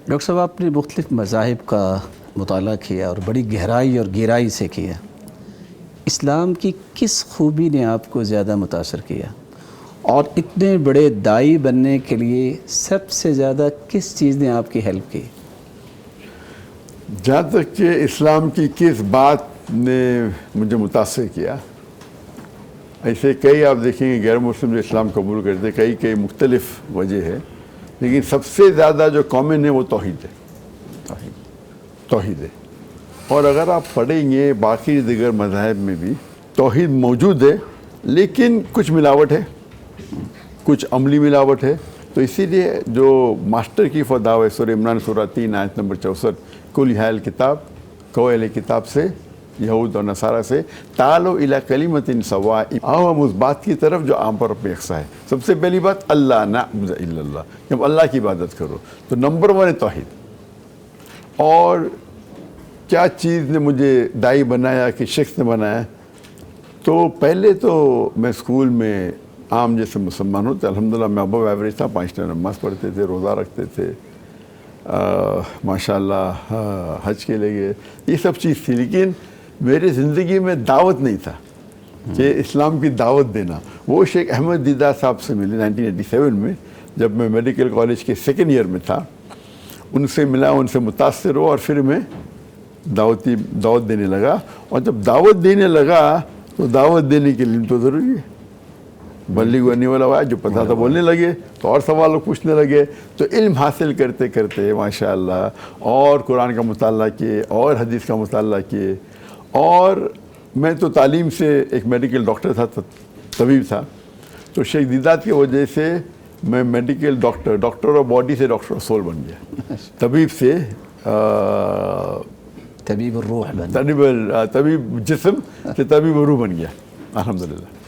Doctor صاحب آپ نے مختلف مذاہب کا مطالعہ کیا اور بڑی گہرائی اور گہرائی سے کیا. اسلام کی کس خوبی نے آپ کو زیادہ متاثر کیا اور اتنے بڑے داعی بننے کے لیے سب سے زیادہ کس چیز نے آپ کی ہیلپ کی؟ جہاں تک کہ اسلام کی کس بات نے مجھے متاثر کیا، ایسے کئی آپ دیکھیں گے غیر مسلم جو اسلام قبول کرتے کئی مختلف وجہ ہے، لیکن سب سے زیادہ جو کامن ہے وہ توحید ہے. توحید ہے. اور اگر آپ پڑھیں گے باقی دیگر مذاہب میں بھی توحید موجود ہے، لیکن کچھ ملاوٹ ہے، کچھ عملی ملاوٹ ہے. تو اسی لیے جو ماسٹر کی فتوا ہے سورہ عمران سورہ 3 آیت نمبر 64، کل یا اہل کتاب، کہو اہل کتاب سے، یہود اور نصارہ سے، تعالوا الی کلمۃ سواء، آؤ ہم اس بات کی طرف جو عام پر یکساں ہے. سب سے پہلی بات اللہ نعبد الا اللہ، کہ ہم اللہ کی عبادت کرو. تو نمبر 1 ہے توحید. اور کیا چیز نے مجھے داعی بنایا کہ شخص نے بنایا؟ تو پہلے تو میں اسکول میں عام جیسے مسلمان ہوتے، الحمدللہ میں ابو ایوریج تھا، 5 ٹائم نماز پڑھتے تھے، روزہ رکھتے تھے، ماشاءاللہ حج کے لیے گئے، یہ سب چیز تھی. لیکن میری زندگی میں دعوت نہیں تھا کہ اسلام کی دعوت دینا. وہ شیخ احمد دیدہ صاحب سے ملے 1987 میں، جب میں میڈیکل کالج کے 2nd ایئر میں تھا. ان سے ملا، ان سے متاثر ہوا، اور پھر میں دعوت دینے لگا. اور جب دعوت دینے لگا تو دعوت دینے کے لیے تو ضروری ہے بلیغ انی ولو آیہ، جو پتہ تھا بولنے لگے، تو اور سوال پوچھنے لگے. تو علم حاصل کرتے کرتے ماشاءاللہ اور قرآن کا مطالعہ کیے اور حدیث کا مطالعہ کیے. اور میں تو تعلیم سے ایک میڈیکل ڈاکٹر تھا، طبیب تھا. تو شیخ دیدات کی وجہ سے میں میڈیکل ڈاکٹر آف باڈی سے ڈاکٹر آف سول بن گیا. طبیب سے طبیب الروح بن، طبیب جسم سے طبیب روح بن گیا الحمدللہ.